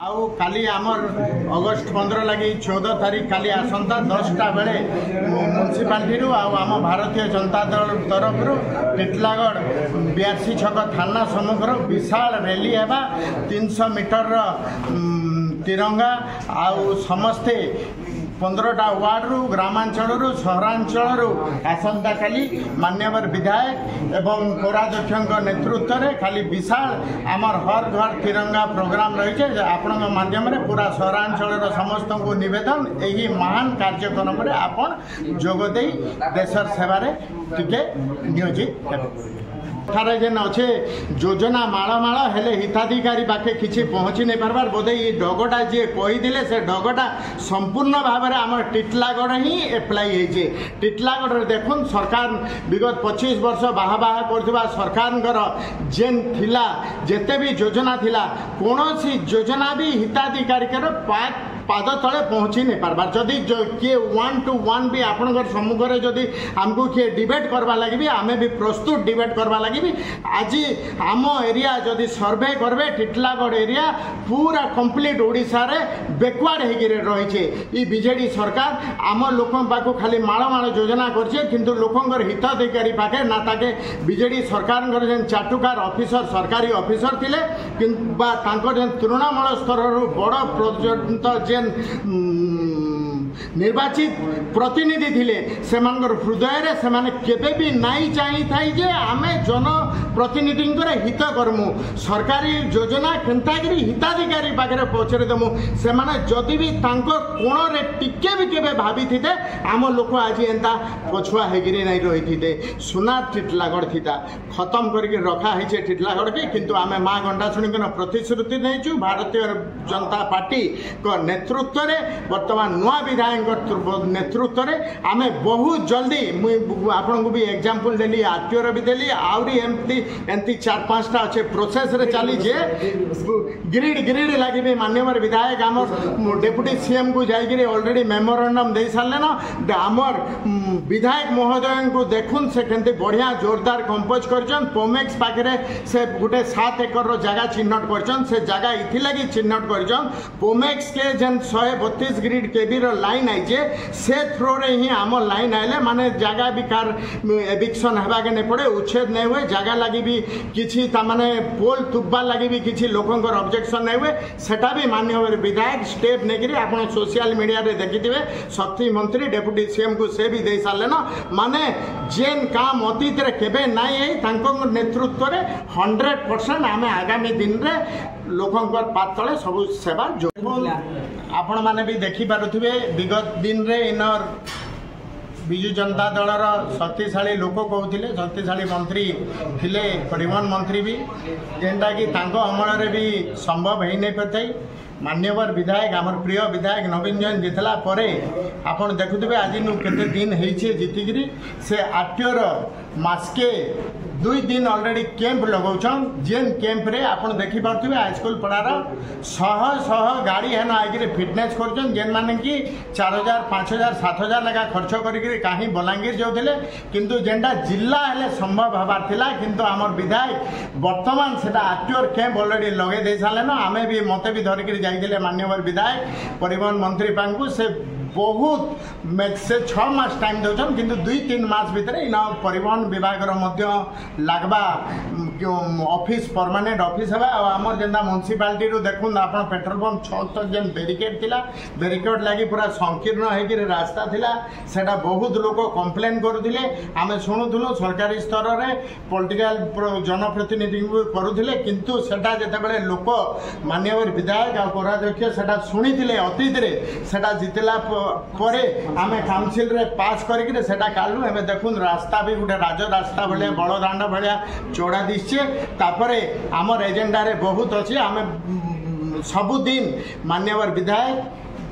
आउ काली आमर अगस्ट 15 लगी 14 तारीख काली आसंता 10टा बेले म्यूनिसिपालिटी आम भारतीय जनता दल तरफ टिटलागढ़ बीआरसी छक थाना सम्मुखर विशाल रैली है 300 मीटर तिरंगा आउ समस्ते 15टा वार्ड ग्रामांचल सहरांचल आसंता काली मान्यवर विधायक एवं पौराध्यक्ष नेतृत्व में खाली विशाल आमर हर घर तिरंगा प्रोग्राम रही आपण माध्यम पूरा सहरांचल समस्त को निवेदन यही महान कार्यक्रम में आपण जोगदे देशर सेवारे टिके नियोजित हेबे। जेन अच्छे योजना माड़ हेले हिताधिकारी पाखे किसी पहुँची नहीं पार्बार बोधे ये डगटा जी कही से डगटा संपूर्ण भाव में आम टिटलागढ़ ही एप्लाई होइए। टिटलागढ़ देखुन सरकार विगत 25 वर्ष बाहा कर सरकार जेन थिला जेते भी योजना थिला कौन सी योजना भी हिताधिकारी पाद तले पहुँची नहीं पार्बार। जदि किए 1 to 1 भी आपंकर सम्मुखें जदि आमको किए डिबेट करवा लगी भी आमे भी प्रस्तुत डिबेट करवा लगी भी आज आम एरिया जदि सर्वे करबे टिटलागढ़ एरिया पूरा कंप्लीट ओडिशा रे बैकवर्ड रही है। बीजेडी सरकार आम लोकों पाखु खाली माड़ योजना करछे किंतु लोकंकर हिताधिकारी पाखे ना ताके बीजेडी सरकार जेन चाटुकार ऑफिसर सरकारी ऑफिसर थिले किंबा तांकर जेन तृणमूल स्तर बड़ पर्यंत जेन निर्वाचित प्रतिनिधि थिले सेमानकर हृदय रे सेमाने केबे भी नाई चाही थाई जे आमे जन प्रतिनिधि हित करमु सरकारी योजना केनतागिरी हिताधिकारी पाखरे पहुंचे देमु सेमाने जदि भी तांको कोण रे टिके भी केबे भाभी थिते आम लोक आज एंता पछुआ हेगिरी नहीं रही थिते सुना टिटलागढ़ थिता खत्म करके रखा है टिटलागढ़ के किंतु आमे माँ घंटा शुणी प्रतिश्रुति नहीं भारतीय जनता पार्टी को नेतृत्व रे वर्तमान नुआ विधायक नेतृत्व में आम बहुत जल्दी आपन को भी एग्जांपल देली आरटीओ भी देली आउरी एमती 4-5टा अच्छे प्रोसेस रे चली जे ग्रिड लगी भी माननीय विधायक आम डेप्यूटी सीएम को जाइए ऑलरेडी मेमोरेंडम दे सारे न आमर विधायक महोदय को देखुन से केंते बढ़िया जोरदार कंपोज कर पोमेक्स पाखे से गोटे 7 एकर जगह चिन्हट कर से जगह इथि लगी चिन्हट कर पोमेक्स के जेन 132 ग्रिड केबी लाइन आईजे से थ्रो रे ही आम लाइन आइले माने जगह भी कार एविक्शन हेबा के नहीं पड़े उच्छेद नहीं हुए जगह लगी भी किसी माने पोल तुब्बा लगी भी किसी लोकंकर ऑब्जेक्शन नहीं हुए सेटा भी माननीय विधायक स्टेप नहीं आपन सोशल मीडिया रे देखिथिबे शक्ति मंत्री डेप्यूटी सीएम को से भी दे सारे न माने जेन काम अतीत रे केबे नाई है तांको नेतृत्व रे 100% आमे आगामी दिन रे लोकंकर पात तले सब सेवा जो आपण माने भी देखि पारुथिबे विगत दिन रे इनर विजु जनता दलर शक्तिशाली लोक कहते शक्तिशाली मंत्री थिले परिवहन मंत्री भी जेनटा कि तांको अमल रे भी संभव है नहीं पाई मान्यवर विधायक आमर प्रिय विधायक नवीन जैन जितला परे आपण देखुथिबे आज नु केते दिन हेइछे जितिगिरी से आरटीओर मास्के 2 दिन ऑलरेडी कैंप लगाउछन जेन कैंप रे आपण देखि पारथिबे हाईस्कूल पड़ार शह गाड़ी हेन आइकरे फिटनेस करछन जेन माने कि 4000 5000 7000 लगा खर्च करिकरी काहे बलांगीर जाउथिले किंतु जेंडा जिल्ला हेले संभव हबार थिला किंतु आमर विधायक वर्तमान सेटा आरटीओर कैंप ऑलरेडी लगे दे साले न आमे भी मते भी धरिकरी जाइले मान्यवर विधायक परिवहन मंत्री पांकु से बहुत से 6 मास टाइम दौन किंतु 2-3 मास भितर इन परिवहन विभाग लगवा ऑफिस परमानेंट ऑफिस है आमर जेनता म्यूनिसिपालिटी देखुन आप पेट्रोल पंप 6 जेन बेरिकेड थिला बेरिकेड लगी पूरा संकीर्ण होकर रास्ता थिला सेटा बहुत लोग कंप्लेन करुले आम शुणुलु सरकारी स्तर में पॉलिटिकल जनप्रतिनिधि करुले किंतु सेटा जितेबाला लोक मान्यवर विधायक और पौराध्यक्ष सेटा शुणी अतीत सेटा जितला परे आमे काउंसिल रे पास करिक सेटा कालु एमे देखुन रास्ता भी गोटे राज रास्ता भलिया बड़दाण्ड भलिया चौड़ा दिशे तापरे आमर एजेंडा रे बहुत अच्छे आमे सबुदिन मान्यवर विधायक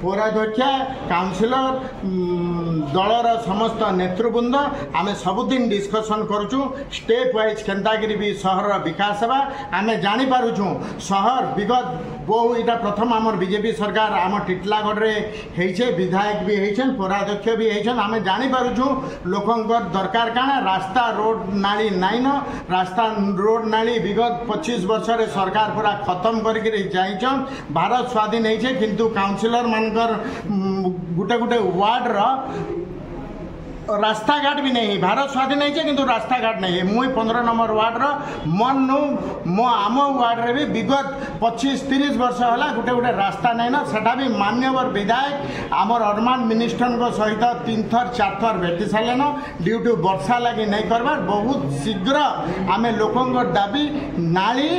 पौराध्यक्षा काउंसिलर दलर समस्त नेतृवृंद आम सबुदिन डिस्कसन करुचु स्टेप वाइज केन्तागिरी भी सहर विकास हेबा आम जानीपारुछुँ सहर विगत बहु यहाँ प्रथम आमर बीजेपी सरकार आम टिटलागढ़ में विधायक भी होइछन पौराध्यक्ष भी होइछन आम जानीपारुछुँ लोकंकर दरकार काना रास्ता रोड नाली नाइन रास्ता रोड नाली विगत 25 वर्ष रे सरकार पूरा खत्म करके जाइछन भारत स्वाधीन होइछे किंतु काउंसिलर मानकर गुटे गुटे वार्ड रा रास्ता घाट भी नहीं भारत स्वाधीन है किंतु रास्ता घाट नहीं है मुई 15 नंबर वार्ड मन मो आम वार्ड रे भी विगत 25-30 वर्ष है गोटे गोटे रास्ता नहीं ना सेटा भी मान्यवर विधायक आमर अर्मान मिनिस्टर सहित 3 थर 4 थर भेटी सारे ड्यू टू वर्षा लगी नहीं करबार बहुत शीघ्र आम लोकों दाबी नाली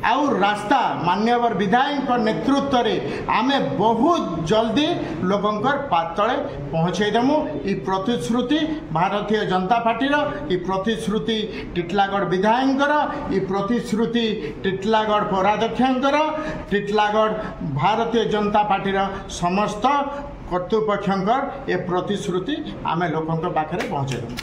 आउ रास्ता मान्यवर विधायक नेतृत्व में आम बहुत जल्दी लोकंकर पातले पहुँचेदेमु। ई प्रतिश्रुति भारतीय जनता पार्टीर ई प्रतिश्रुति टिटलागढ़ विधायकर ई प्रतिश्रुति टिटलागढ़ पौराध्यक्षर टिटलागढ़ भारतीय जनता पार्टीर समस्त कर्तृपक्षर ए प्रतिश्रुति आम लोकंर पाखे पहुँचेदेमु।